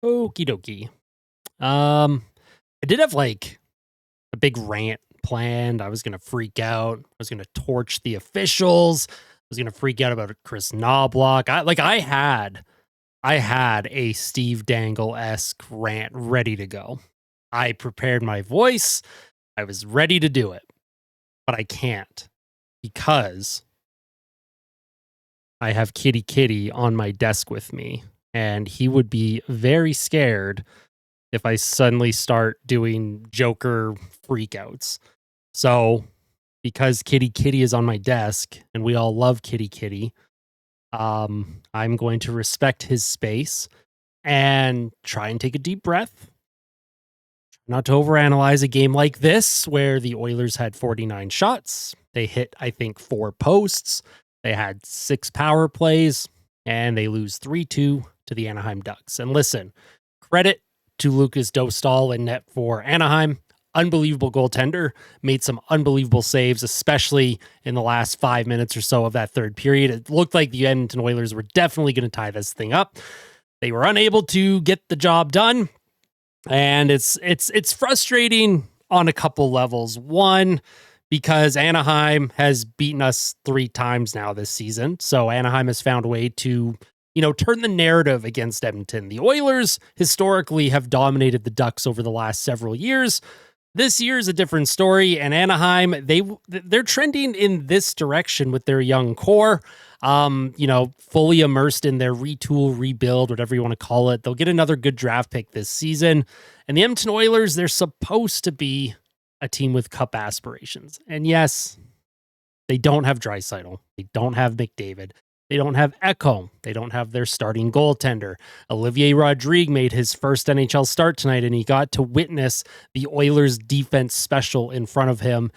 Okie dokie. I did have like a big rant planned. I was gonna freak out. I was gonna torch the officials. I was gonna freak out about Chris Knobloch. I had a Steve Dangle esque rant ready to go. I prepared my voice. I was ready to do it, but I can't because I have Kitty Kitty on my desk with me, and he would be very scared if I suddenly start doing Joker freakouts. So, because Kitty Kitty is on my desk and we all love Kitty Kitty, I'm going to respect his space and try and take a deep breath. Not to overanalyze a game like this, where the Oilers had 49 shots. They hit, I think, 4 posts. They had 6 power plays, and they lose 3-2 to the Anaheim Ducks. And listen, credit to Lucas Dostal in net for Anaheim. Unbelievable goaltender, made some unbelievable saves, especially in the last 5 minutes or so of that third period. It looked like the Edmonton Oilers were definitely going to tie this thing up. They were unable to get the job done, and it's frustrating on a couple levels. One, because Anaheim has beaten us 3 times now this season, so Anaheim has found a way to turn the narrative against Edmonton. The Oilers historically have dominated the Ducks over the last several years. This year is a different story, and Anaheim, they're trending in this direction with their young core, fully immersed in their retool, rebuild, whatever you want to call it. They'll get another good draft pick this season. And the Edmonton Oilers, they're supposed to be a team with cup aspirations. And yes, they don't have Draisaitl. They don't have McDavid. They don't have Ekholm. They don't have their starting goaltender. Olivier Rodrigue made his first NHL start tonight, and he got to witness the Oilers' defense special in front of him.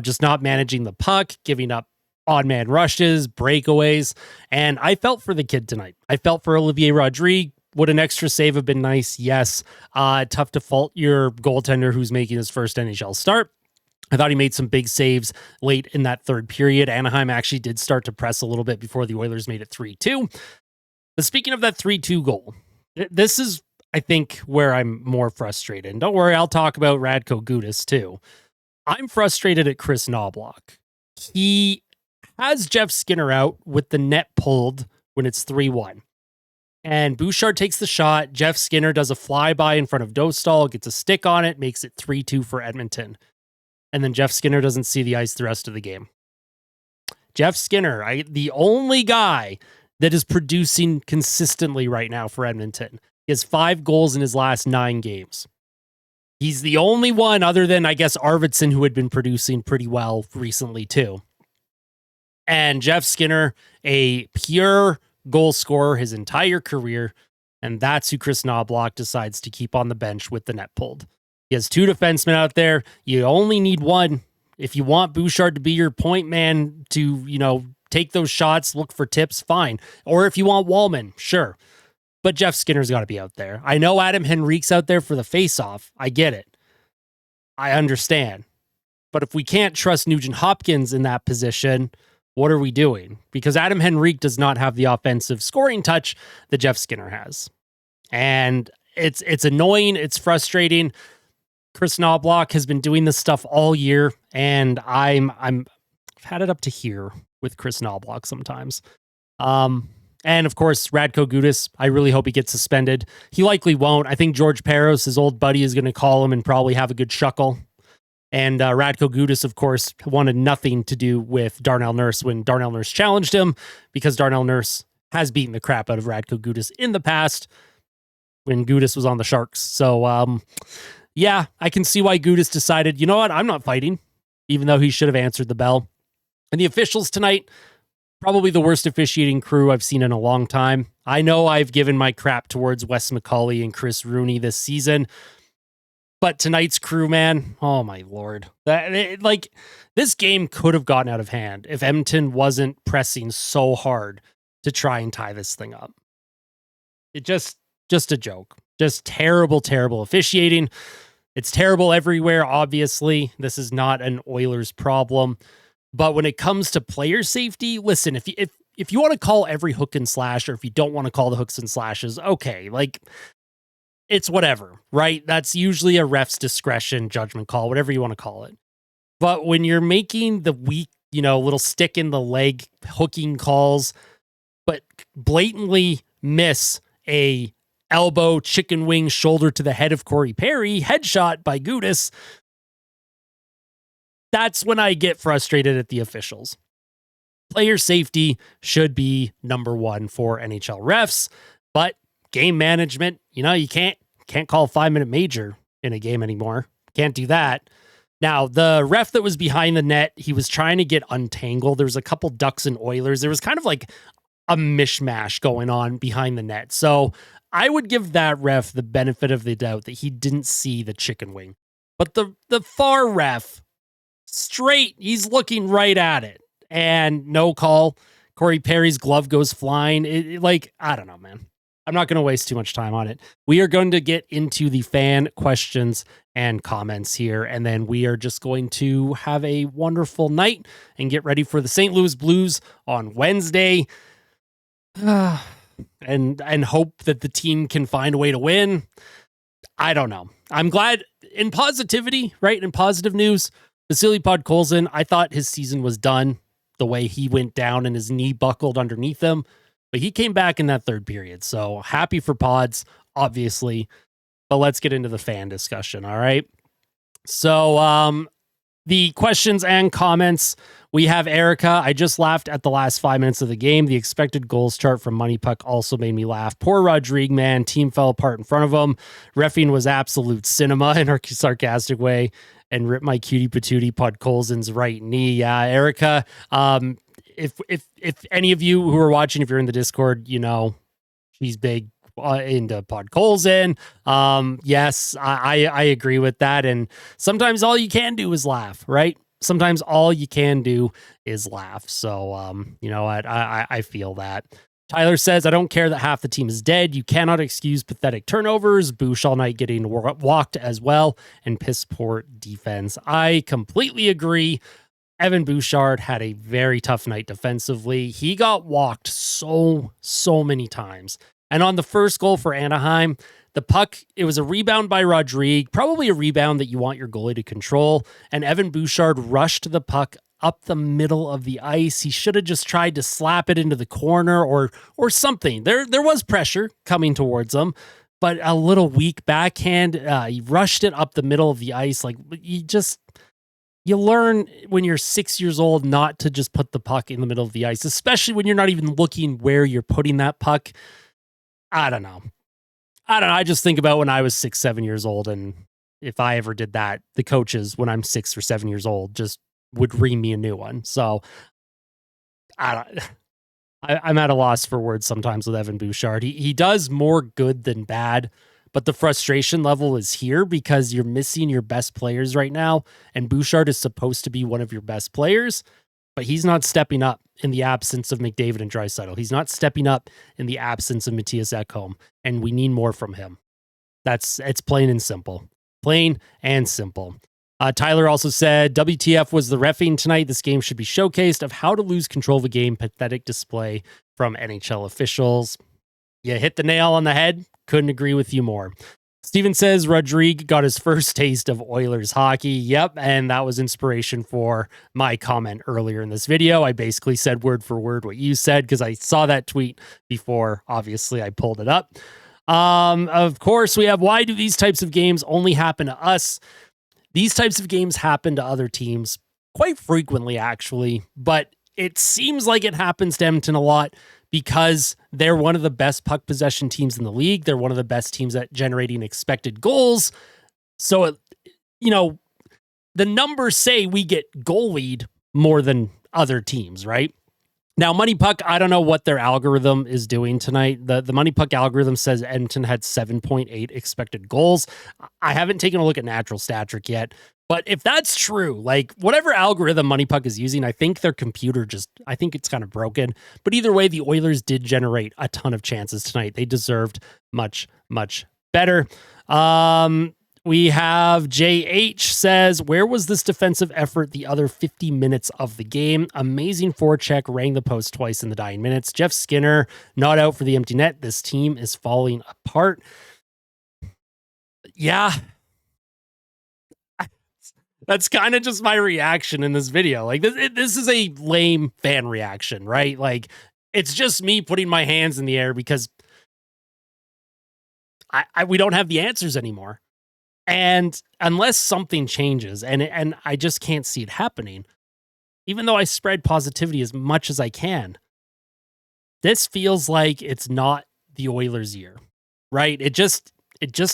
Just not managing the puck, giving up odd man rushes, breakaways. And I felt for the kid tonight. I felt for Olivier Rodrigue. Would an extra save have been nice? Yes. Tough to fault your goaltender who's making his first NHL start. I thought he made some big saves late in that third period. Anaheim actually did start to press a little bit before the Oilers made it 3-2. But speaking of that 3-2 goal, this is, I think, where I'm more frustrated. And don't worry, I'll talk about Radko Gudas too. I'm frustrated at Chris Knobloch. He has Jeff Skinner out with the net pulled when it's 3-1. And Bouchard takes the shot. Jeff Skinner does a flyby in front of Dostal, gets a stick on it, makes it 3-2 for Edmonton. And then Jeff Skinner doesn't see the ice the rest of the game. Jeff Skinner, the only guy that is producing consistently right now for Edmonton. He has 5 goals in his last 9 games. He's the only one other than, I guess, Arvidsson, who had been producing pretty well recently too. And Jeff Skinner, a pure goal scorer his entire career. And that's who Chris Knobloch decides to keep on the bench with the net pulled. He has 2 defensemen out there. You only need one. If you want Bouchard to be your point man to, take those shots, look for tips, fine. Or if you want Wallman, sure. But Jeff Skinner's got to be out there. I know Adam Henrique's out there for the face-off. I get it. I understand. But if we can't trust Nugent Hopkins in that position, what are we doing? Because Adam Henrique does not have the offensive scoring touch that Jeff Skinner has. And it's annoying. It's frustrating. Chris Knobloch has been doing this stuff all year, and I've had it up to here with Chris Knobloch sometimes. And of course, Radko Gudas, I really hope he gets suspended. He likely won't. I think George Peros, his old buddy, is going to call him and probably have a good chuckle. And Radko Gudas, of course, wanted nothing to do with Darnell Nurse when Darnell Nurse challenged him, because Darnell Nurse has beaten the crap out of Radko Gudas in the past when Gudas was on the Sharks. So, yeah, I can see why Gudas decided, you know what, I'm not fighting, even though he should have answered the bell. And the officials tonight, probably the worst officiating crew I've seen in a long time. I know I've given my crap towards Wes McCauley and Chris Rooney this season, but tonight's crew, man, oh my Lord. This game could have gotten out of hand if Edmonton wasn't pressing so hard to try and tie this thing up. It just a joke. Just terrible, terrible officiating. It's terrible everywhere, obviously. This is not an Oilers problem. But when it comes to player safety, listen, if if you want to call every hook and slash, or if you don't want to call the hooks and slashes, okay, like it's whatever, right? That's usually a ref's discretion, judgment call, whatever you want to call it. But when you're making the weak, little stick in the leg hooking calls, but blatantly miss a elbow, chicken wing, shoulder to the head of Corey Perry, headshot by Gudis, that's when I get frustrated at the officials. Player safety should be number one for NHL refs, but game management, you can't call a 5-minute major in a game anymore. Can't do that. Now, the ref that was behind the net, he was trying to get untangled. There was a couple Ducks and Oilers. There was kind of like a mishmash going on behind the net. So I would give that ref the benefit of the doubt that he didn't see the chicken wing. But the far ref, straight, he's looking right at it. And no call. Corey Perry's glove goes flying. I don't know, man. I'm not going to waste too much time on it. We are going to get into the fan questions and comments here, and then we are just going to have a wonderful night and get ready for the St. Louis Blues on Wednesday. And hope that the team can find a way to win. I don't know. I'm glad in positivity, right? In positive news, Vasily Podkolzin, I thought his season was done the way he went down and his knee buckled underneath him, but he came back in that third period. So happy for Pods, obviously, but let's get into the fan discussion. All right. So, the questions and comments. We have Erica. I just laughed at the last 5 minutes of the game. The expected goals chart from Money Puck also made me laugh. Poor Rodrigue, man. Team fell apart in front of him. Reffing was absolute cinema in a sarcastic way. And rip my cutie patootie Podkolzin's right knee. Yeah, Erica. If any of you who are watching, if you're in the Discord, she's big into Podkolzin. Yes, I agree with that. And sometimes all you can do is laugh, right? Sometimes all you can do is laugh. So, you know what? I feel that. Tyler says, I don't care that half the team is dead. You cannot excuse pathetic turnovers, Bouch all night getting walked as well, and piss poor defense. I completely agree. Evan Bouchard had a very tough night defensively. He got walked so many times. And on the first goal for Anaheim, the puck, it was a rebound by Rodrigue, probably a rebound that you want your goalie to control. And Evan Bouchard rushed the puck up the middle of the ice. He should have just tried to slap it into the corner or something. There was pressure coming towards him, but a little weak backhand. He rushed it up the middle of the ice. Like you learn when you're 6 years old not to just put the puck in the middle of the ice, especially when you're not even looking where you're putting that puck. I don't know. I just think about when I was 6, 7 years old, and if I ever did that, the coaches, when I'm 6 or 7 years old, just would ream me a new one. So I'm at a loss for words sometimes with Evan Bouchard. He does more good than bad, but the frustration level is here because you're missing your best players right now, and Bouchard is supposed to be one of your best players, but he's not stepping up in the absence of McDavid and Draisaitl. He's not stepping up in the absence of Matthias Ekholm, and we need more from him. It's plain and simple. Plain and simple. Tyler also said, WTF was the reffing tonight. This game should be showcased of how to lose control of a game. Pathetic display from NHL officials. You hit the nail on the head. Couldn't agree with you more. Steven says Rodrigue got his first taste of Oilers hockey. Yep, and that was inspiration for my comment earlier in this video. I basically said word for word what you said because I saw that tweet before, obviously, I pulled it up. Of course, we have, why do these types of games only happen to us? These types of games happen to other teams quite frequently, actually, but it seems like it happens to Edmonton a lot because they're one of the best puck possession teams in the league. They're one of the best teams at generating expected goals. So, the numbers say we get goalied more than other teams, right? Now, Money Puck, I don't know what their algorithm is doing tonight. The Money Puck algorithm says Edmonton had 7.8 expected goals. I haven't taken a look at Natural Stat Trick yet, but if that's true, like whatever algorithm Money Puck is using, I think their computer I think it's kind of broken. But either way, the Oilers did generate a ton of chances tonight. They deserved much, much better. We have JH says, where was this defensive effort the other 50 minutes of the game? Amazing forecheck, rang the post twice in the dying minutes. Jeff Skinner, not out for the empty net. This team is falling apart. Yeah. That's kind of just my reaction in this video. Like, this is a lame fan reaction, right? Like, it's just me putting my hands in the air because we don't have the answers anymore. And unless something changes, and I just can't see it happening, even though I spread positivity as much as I can, this feels like it's not the Oilers' year, right? It just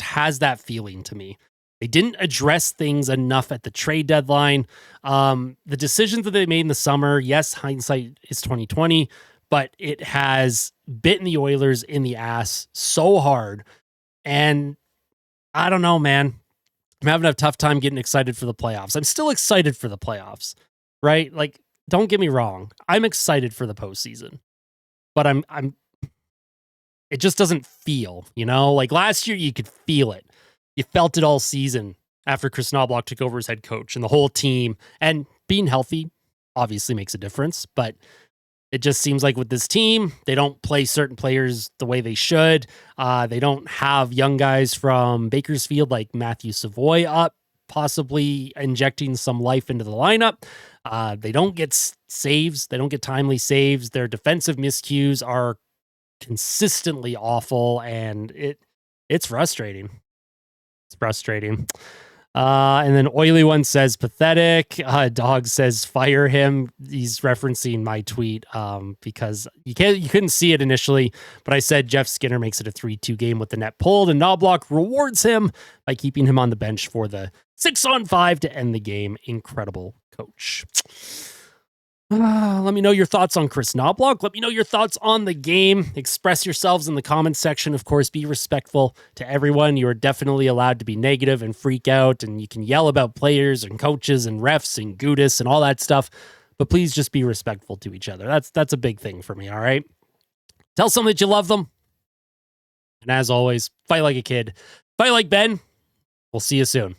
has that feeling to me. They didn't address things enough at the trade deadline. The decisions that they made in the summer, yes, hindsight is 2020, but it has bitten the Oilers in the ass so hard. And I don't know, man. I'm having a tough time getting excited for the playoffs. I'm still excited for the playoffs, right? Like, don't get me wrong. I'm excited for the postseason, but it just doesn't feel, like last year you could feel it. You felt it all season after Chris Knobloch took over as head coach, and the whole team, and being healthy obviously makes a difference, but it just seems like with this team, they don't play certain players the way they should. They don't have young guys from Bakersfield like Matthew Savoy up, possibly injecting some life into the lineup. They don't get saves. They don't get timely saves. Their defensive miscues are consistently awful, and it's frustrating. It's frustrating. And then Oily One says pathetic. Dog says fire him. He's referencing my tweet because you couldn't see it initially, but I said Jeff Skinner makes it a 3-2 game with the net pulled, and Knobloch rewards him by keeping him on the bench for the 6-on-5 to end the game. Incredible coach. Let me know your thoughts on Chris Knobloch. Let me know your thoughts on the game. Express yourselves in the comments section. Of course, be respectful to everyone. You are definitely allowed to be negative and freak out, and you can yell about players and coaches and refs and Gudis and all that stuff, but please just be respectful to each other. That's a big thing for me, all right? Tell someone that you love them. And as always, fight like a kid. Fight like Ben. We'll see you soon.